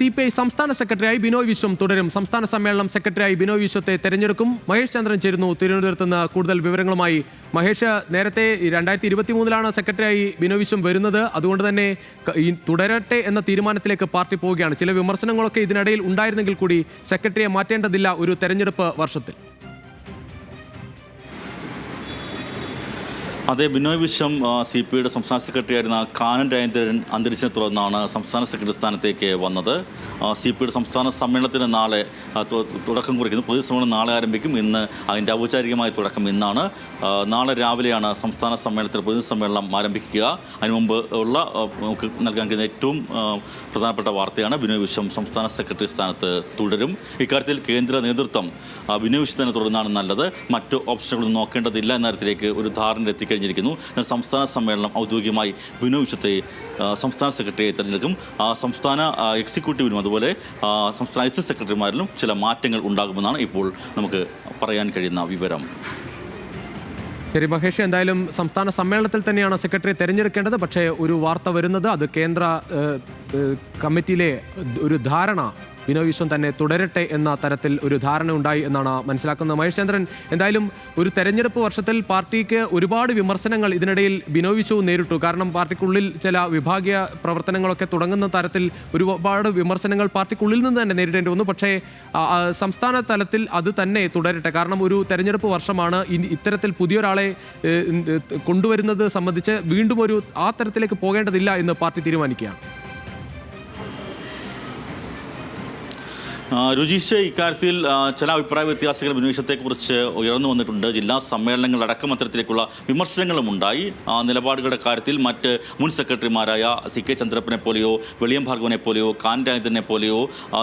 CPI സംസ്ഥാന സെക്രട്ടറിയായി ബിനോയ് വിശ്വം തുടരും. സംസ്ഥാന സമ്മേളനം സെക്രട്ടറിയായി ബിനോയ് വിശ്വത്തെ തെരഞ്ഞെടുക്കും. മഹേഷ് ചന്ദ്രൻ ചേരുന്നു തിരുവനന്തപുരത്ത് നിന്ന് കൂടുതൽ വിവരങ്ങളുമായി. മഹേഷ്, നേരത്തെ 2023 സെക്രട്ടറിയായി ബിനോയ് വിശ്വം വരുന്നത്. അതുകൊണ്ട് തന്നെ തുടരട്ടെ എന്ന തീരുമാനത്തിലേക്ക് പാർട്ടി പോവുകയാണ്. ചില വിമർശനങ്ങളൊക്കെ ഇതിനിടയിൽ ഉണ്ടായിരുന്നെങ്കിൽ കൂടി സെക്രട്ടറിയെ മാറ്റേണ്ടതില്ല ഒരു തെരഞ്ഞെടുപ്പ് വർഷത്തിൽ. അതെ, ബിനോയ് വിശ്വം CPIയുടെ സംസ്ഥാന സെക്രട്ടറി ആയിരുന്ന കാനൻ രാജേന്ദ്രൻ അന്തരിച്ചതിനെ തുടർന്നാണ് സംസ്ഥാന സെക്രട്ടറി സ്ഥാനത്തേക്ക് വന്നത്. CPIയുടെ സംസ്ഥാന സമ്മേളനത്തിന് നാളെ തുടക്കം കുറിക്കുന്നു. പൊതുസമ്മേളനം നാളെ ആരംഭിക്കും. ഇന്ന് അതിൻ്റെ ഔപചാരികമായ തുടക്കം ഇന്നാണ്. നാളെ രാവിലെയാണ് സംസ്ഥാന സമ്മേളനത്തിൽ പൊതുസമ്മേളനം ആരംഭിക്കുക. അതിനു മുമ്പ് ഉള്ള നമുക്ക് നൽകാൻ കഴിയുന്ന ഏറ്റവും പ്രധാനപ്പെട്ട വാർത്തയാണ് ബിനോയ് വിശ്വം സംസ്ഥാന സെക്രട്ടറി സ്ഥാനത്ത് തുടരും. ഇക്കാര്യത്തിൽ കേന്ദ്ര നേതൃത്വം ബിനോയ് വിശ്വത്തിനെ തുടർന്നാണ് നല്ലത്, മറ്റു ഓപ്ഷനുകളൊന്നും നോക്കേണ്ടതില്ല എന്ന തരത്തിലേക്ക് ഒരു ധാരണ എത്തിക്കഴിഞ്ഞിരിക്കുന്നു. സംസ്ഥാന സമ്മേളനം ഔദ്യോഗികമായി ബിനോയ് വിശ്വത്തെ സംസ്ഥാന സെക്രട്ടറിയെ തിരഞ്ഞെടുക്കും. സംസ്ഥാന എക്സിക്യൂട്ടീവിലും അതുപോലെ സംസ്ഥാന അസിസ്റ്റന്റ് സെക്രട്ടറിമാരിലും ചില മാറ്റങ്ങൾ ഉണ്ടാകുമെന്നാണ് ഇപ്പോൾ നമുക്ക് പറയാൻ കഴിയുന്ന വിവരം. ശരി മഹേഷ്, എന്തായാലും സംസ്ഥാന സമ്മേളനത്തിൽ തന്നെയാണ് സെക്രട്ടറിയെ തെരഞ്ഞെടുക്കേണ്ടത്. പക്ഷേ ഒരു വാർത്ത വരുന്നത് അത് കേന്ദ്ര കമ്മിറ്റിയിലെ ഒരു ധാരണ ബിനോയ് വിശ്വം തന്നെ തുടരട്ടെ എന്ന തരത്തിൽ ഒരു ധാരണ ഉണ്ടായി എന്നാണ് മനസ്സിലാക്കുന്നത്. മഹേഷ് ചന്ദ്രൻ, എന്തായാലും ഒരു തെരഞ്ഞെടുപ്പ് വർഷത്തിൽ പാർട്ടിക്ക് ഒരുപാട് വിമർശനങ്ങൾ ഇതിനിടയിൽ ബിനോയ് വിശ്വവും നേരിട്ടു. കാരണം പാർട്ടിക്കുള്ളിൽ ചില വിഭാഗീയ പ്രവർത്തനങ്ങളൊക്കെ തുടങ്ങുന്ന തരത്തിൽ ഒരുപാട് വിമർശനങ്ങൾ പാർട്ടിക്കുള്ളിൽ നിന്ന് തന്നെ നേരിടേണ്ടി വന്നു. പക്ഷേ സംസ്ഥാന തലത്തിൽ അത് തന്നെ തുടരട്ടെ. കാരണം ഒരു തെരഞ്ഞെടുപ്പ് വർഷമാണ്. ഇത്തരത്തിൽ പുതിയൊരാളെ കൊണ്ടുവരുന്നത് സംബന്ധിച്ച് വീണ്ടും ആ തരത്തിലേക്ക് പോകേണ്ടതില്ല എന്ന് പാർട്ടി തീരുമാനിക്കുകയാണ്. രുചീഷ്, ഇക്കാര്യത്തിൽ ചില അഭിപ്രായ വ്യത്യാസങ്ങൾ ബിനോയ് വിശ്വത്തെക്കുറിച്ച് ഉയർന്നു വന്നിട്ടുണ്ട്. ജില്ലാ സമ്മേളനങ്ങളടക്കം അത്തരത്തിലേക്കുള്ള വിമർശനങ്ങളും ഉണ്ടായി. നിലപാടുകളുടെ കാര്യത്തിൽ മറ്റ് മുൻ സെക്രട്ടറിമാരായ CK ചന്ദ്രപ്പനെ പോലെയോ വെളിയം ഭാർഗവനെ പോലെയോ കാൻ രാജേന്ദ്രനെ പോലെയോ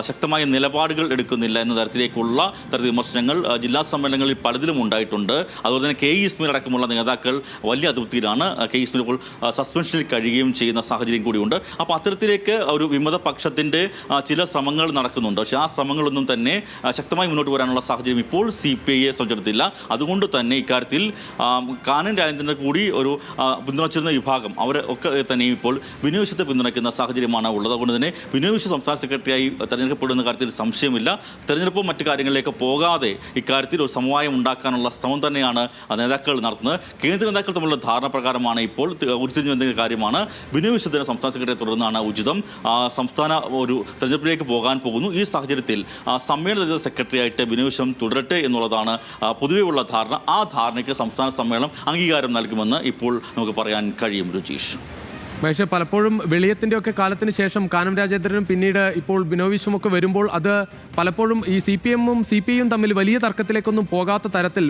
ശക്തമായ നിലപാടുകൾ എടുക്കുന്നില്ല എന്ന തരത്തിലേക്കുള്ള വിമർശനങ്ങൾ ജില്ലാ സമ്മേളനങ്ങളിൽ പലതിലും ഉണ്ടായിട്ടുണ്ട്. അതുപോലെ തന്നെ KE ഇസ്മായിൽ അടക്കമുള്ള നേതാക്കൾ വലിയ അതൃപ്തിയിലാണ്. KE ഇസ്മായിൽ ഇപ്പോൾ സസ്പെൻഷനിൽ കഴിയുകയും ചെയ്യുന്ന സാഹചര്യം കൂടിയുണ്ട്. അപ്പോൾ അത്തരത്തിലേക്ക് ഒരു വിമത പക്ഷത്തിൻ്റെ ചില ശ്രമങ്ങൾ നടക്കുന്നുണ്ട്. പക്ഷേ ആ ശ്രമങ്ങളൊന്നും തന്നെ ശക്തമായി മുന്നോട്ട് വരാനുള്ള സാഹചര്യം ഇപ്പോൾ CPIയെ സംബന്ധിച്ചിടത്തില്ല. അതുകൊണ്ട് തന്നെ ഇക്കാര്യത്തിൽ കാനൻ രാജേന്ദ്രൻ്റെ കൂടി ഒരു പിന്തുണച്ചിരുന്ന വിഭാഗം അവർ ഒക്കെ തന്നെ ഇപ്പോൾ ബിനോയ് വിശ്വത്തെ പിന്തുണയ്ക്കുന്ന സാഹചര്യമാണ് ഉള്ളത്. അതുകൊണ്ട് തന്നെ ബിനോയ് വിശ്വം സംസ്ഥാന സെക്രട്ടറിയായി തെരഞ്ഞെടുക്കപ്പെടുന്ന കാര്യത്തിൽ സംശയമില്ല. തെരഞ്ഞെടുപ്പും മറ്റു കാര്യങ്ങളിലേക്ക് പോകാതെ ഇക്കാര്യത്തിൽ ഒരു സമവായം ഉണ്ടാക്കാനുള്ള ശ്രമം തന്നെയാണ് നേതാക്കൾ നടത്തുന്നത്. കേന്ദ്ര നേതാക്കൾ തമ്മിലുള്ള ധാരണ പ്രകാരമാണ് ഇപ്പോൾ ഉരുത്തിരിഞ്ഞു വന്ന കാര്യമാണ് ബിനോയ് വിശ്വത്തിന് സംസ്ഥാന സെക്രട്ടറിയെ തുടർന്നാണ് ഉചിതം. സംസ്ഥാന ഒരു തെരഞ്ഞെടുപ്പിലേക്ക് പോകാൻ പോകുന്നു. ഈ സാഹചര്യത്തിൽ സമ്മേളന സെക്രട്ടറി ആയിട്ട് ബിനോയ് വിശ്വം തുടരട്ടെ എന്നുള്ളതാണ് പൊതുവെയുള്ള ധാരണ. ആ ധാരണയ്ക്ക് സംസ്ഥാന സമ്മേളനം അംഗീകാരം നൽകുമെന്ന് ഇപ്പോൾ നമുക്ക് പറയാൻ കഴിയും. രുചീഷ്, മഹേഷ്, പലപ്പോഴും വെളിയത്തിൻ്റെ ഒക്കെ കാലത്തിന് ശേഷം കാനം രാജേന്ദ്രനും പിന്നീട് ഇപ്പോൾ ബിനോയ് വിശ്വമൊക്കെ വരുമ്പോൾ അത് പലപ്പോഴും ഈ CPM-ഉം CPI-യും തമ്മിൽ വലിയ തർക്കത്തിലേക്കൊന്നും പോകാത്ത തരത്തിൽ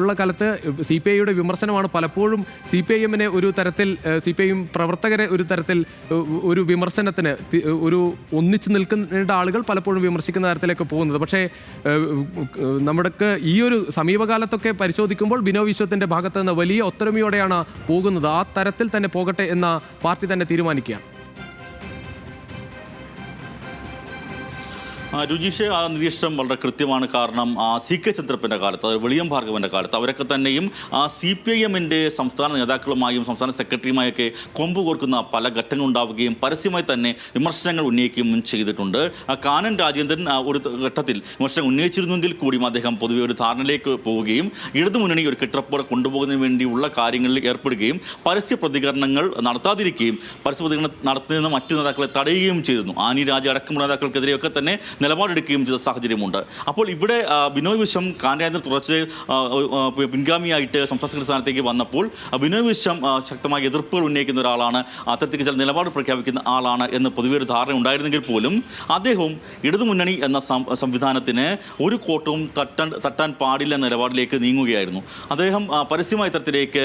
ഉള്ള കാലത്ത് CPI-യുടെ വിമർശനമാണ് പലപ്പോഴും CPIM-നെ ഒരു തരത്തിൽ CPI-യും പ്രവർത്തകരെ ഒരു തരത്തിൽ ഒരു വിമർശനത്തിന് ഒരു ഒന്നിച്ചു നിൽക്കേണ്ട ആളുകൾ പലപ്പോഴും വിമർശിക്കുന്ന തരത്തിലേക്ക് പോകുന്നത്. പക്ഷേ നമുക്ക് ഈ ഒരു സമീപകാലത്തൊക്കെ പരിശോധിക്കുമ്പോൾ ബിനോയ് വിശ്വത്തിൻ്റെ ഭാഗത്ത് നിന്ന് വലിയ ഒത്തൊരുമയോടെയാണ് പോകുന്നത്. ആ തരത്തിൽ തന്നെ പോകട്ടെ എന്ന പാർട്ടി തന്നെ തീരുമാനിക്കുകയാണ്. രുചീഷ്, ആ നിരീക്ഷണം വളരെ കൃത്യമാണ്. കാരണം CK ചന്ദ്രപ്പൻ്റെ കാലത്ത്, അതായത് വെളിയം ഭാർഗവൻ്റെ കാലത്ത് അവരൊക്കെ തന്നെയും CPIM-ൻ്റെ സംസ്ഥാന നേതാക്കളുമായും സംസ്ഥാന സെക്രട്ടറിയുമായൊക്കെ കൊമ്പ് കോർക്കുന്ന പല ഘട്ടങ്ങളുണ്ടാവുകയും പരസ്യമായി തന്നെ വിമർശനങ്ങൾ ഉന്നയിക്കുകയും ചെയ്തിട്ടുണ്ട്. കാനൻ രാജേന്ദ്രൻ ഒരു ഘട്ടത്തിൽ വിമർശനം ഉന്നയിച്ചിരുന്നെങ്കിൽ കൂടിയും അദ്ദേഹം പൊതുവെ ഒരു ധാരണയിലേക്ക് പോവുകയും ഇടതുമുന്നണി ഒരു കെട്ടുറപ്പോടെ കൊണ്ടുപോകുന്നതിന് വേണ്ടിയുള്ള കാര്യങ്ങളിൽ ഏർപ്പെടുകയും പരസ്യ പ്രതികരണങ്ങൾ നടത്താതിരിക്കുകയും പരസ്യ പ്രതികരണം നടത്തുന്ന മറ്റു നേതാക്കളെ തടയുകയും ചെയ്തിരുന്നു. ആനി രാജ അടക്കമുള്ള നേതാക്കൾക്കെതിരെയൊക്കെ തന്നെ നിലപാടെടുക്കുകയും ചെയ്ത സാഹചര്യമുണ്ട്. അപ്പോൾ ഇവിടെ ബിനോയ് വിശ്വം കാൻ രാജേന്ദ്രൻ തുടർച്ച് പിൻഗാമിയായിട്ട് സംസ്ഥാന സെക്രട്ടറി സ്ഥാനത്തേക്ക് വന്നപ്പോൾ ബിനോയ് വിശ്വം ശക്തമായ എതിർപ്പുകൾ ഉന്നയിക്കുന്ന ഒരാളാണ്, അത്തരത്തിലേക്ക് ചില നിലപാട് പ്രഖ്യാപിക്കുന്ന ആളാണ് എന്ന് പൊതുവെ ഒരു ധാരണ ഉണ്ടായിരുന്നെങ്കിൽ പോലും അദ്ദേഹം ഇടതുമുന്നണി എന്ന സംവിധാനത്തിന് ഒരു കോട്ടവും തട്ടാൻ പാടില്ല എന്ന നിലപാടിലേക്ക് നീങ്ങുകയായിരുന്നു. അദ്ദേഹം പരസ്യമായ തരത്തിലേക്ക്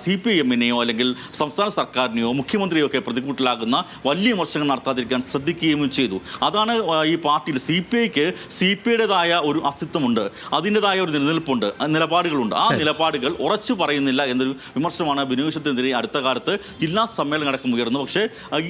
CPIM-നെയോ അല്ലെങ്കിൽ സംസ്ഥാന സർക്കാരിനെയോ മുഖ്യമന്ത്രിയോ ഒക്കെ പ്രതികൂട്ടിലാകുന്ന വലിയ വിമർശനങ്ങൾ നടത്താതിരിക്കാൻ ശ്രദ്ധിക്കുകയും ചെയ്തു. അതാണ് ഈ പാർട്ടി പാർട്ടിയിൽ CPIക്ക് CPIയുടേതായ ഒരു അസ്തിത്വമുണ്ട്, അതിൻ്റെതായ ഒരു നിലനിൽപ്പുണ്ട്, നിലപാടുകളുണ്ട്. ആ നിലപാടുകൾ ഉറച്ചു പറയുന്നില്ല എന്നൊരു വിമർശനമാണ് ബിനോയ് വിശ്വത്തിനെതിരെ അടുത്ത കാലത്ത് ജില്ലാ സമ്മേളനം അടക്കം ഉയർന്നു. പക്ഷേ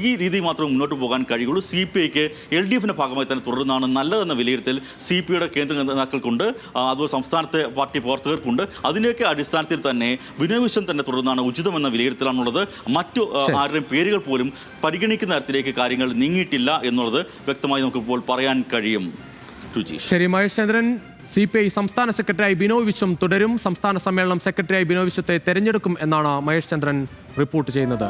ഈ രീതി മാത്രമേ മുന്നോട്ട് പോകാൻ കഴിയുള്ളൂ. CPIക്ക് LDFിൻ്റെ ഭാഗമായി തന്നെ തുടരുന്നതാണ് നല്ലതെന്ന വിലയിരുത്തൽ CPIയുടെ കേന്ദ്ര നേതാക്കൾക്കുണ്ട്, അതുപോലെ സംസ്ഥാനത്തെ പാർട്ടി പ്രവർത്തകർക്കുണ്ട്. അതിൻ്റെയൊക്കെ അടിസ്ഥാനത്തിൽ തന്നെ ബിനോയ് വിശ്വം തന്നെ തുടരുന്നതാണ് ഉചിതമെന്ന വിലയിരുത്തലാണുള്ളത്. മറ്റു ആരുടെയും പേരുകൾ പോലും പരിഗണിക്കുന്ന തരത്തിലേക്ക് കാര്യങ്ങൾ നീങ്ങിയിട്ടില്ല എന്നുള്ളത് വ്യക്തമായി നമുക്കിപ്പോൾ പറയാൻ കഴിയും. ശരി, മഹേഷ് ചന്ദ്രൻ. CPI സംസ്ഥാന സെക്രട്ടറിയായി ബിനോയ് വിശ്വം തുടരും. സംസ്ഥാന സമ്മേളനം സെക്രട്ടറിയായി ബിനോയ് വിശ്വത്തെ തെരഞ്ഞെടുക്കും എന്നാണ് മഹേഷ് ചന്ദ്രൻ റിപ്പോർട്ട് ചെയ്യുന്നത്.